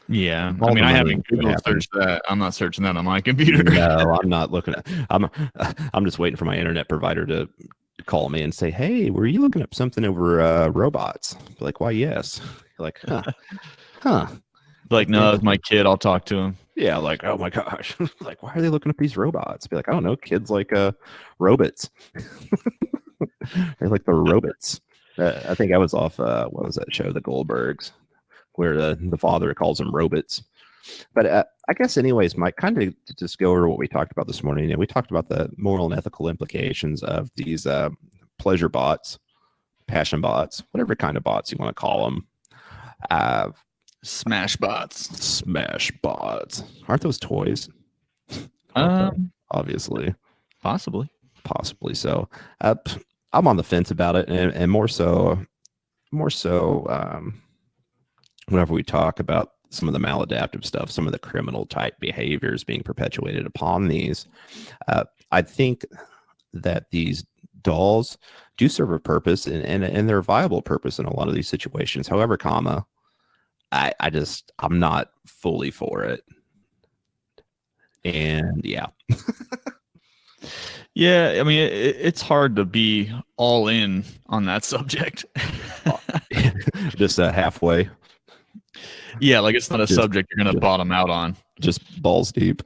Yeah, I mean, I haven't Google searched that. I'm not searching that on my computer. No, I'm not looking at. I'm just waiting for my internet provider to call me and say, "Hey, were you looking up something over robots?" Like, why? Yes. Like, huh? Like, no, it's my kid. I'll talk to him. Yeah, like, oh my gosh, like, why are they looking up these robots? Be like, I don't know, kids like robots. They like the robots. I think I was off. What was that show, The Goldbergs, where the father calls them robots. But I guess, anyways, Mike, kind of to just go over what we talked about this morning. And we talked about the moral and ethical implications of these pleasure bots, passion bots, whatever kind of bots you want to call them. Smash bots. Aren't those toys? Obviously. Possibly So. I'm on the fence about it, and more so, whenever we talk about some of the maladaptive stuff, some of the criminal type behaviors being perpetuated upon these, I think that these dolls do serve a purpose, and they're a viable purpose in a lot of these situations. However, I'm not fully for it, and yeah. Yeah, I mean, it's hard to be all in on that subject. Just halfway. Yeah, like it's not a subject you're going to bottom out on. Just balls deep.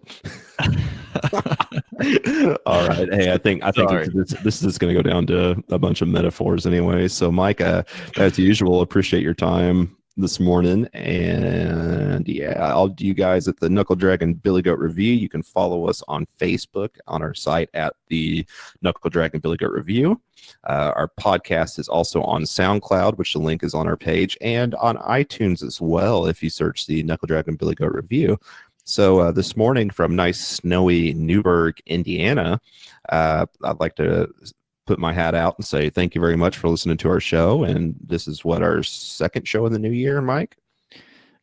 All right. Hey, I think this is going to go down to a bunch of metaphors anyway. So, Mike, as usual, appreciate your time this morning, and yeah, I'll do you guys at the Knuckle Draggin Billy Goat Review. You can follow us on Facebook, on our site at the Knuckle Draggin Billy Goat Review. Our podcast is also on SoundCloud, which the link is on our page, and on iTunes as well if you search the Knuckle Draggin Billy Goat Review. So this morning from nice snowy Newburgh, Indiana, I'd like to put my hat out and say thank you very much for listening to our show. And this is what, our second show in the new year, Mike?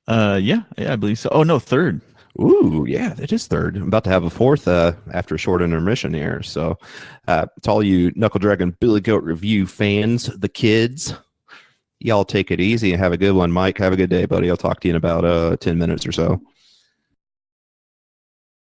Yeah, I believe so. Oh no, third. Ooh, yeah, it is third. I'm about to have a fourth after a short intermission here. So to all you Knuckle Draggin Billy Goat Review fans, the kids, y'all take it easy and have a good one. Mike, have a good day, buddy. I'll talk to you in about 10 minutes or so.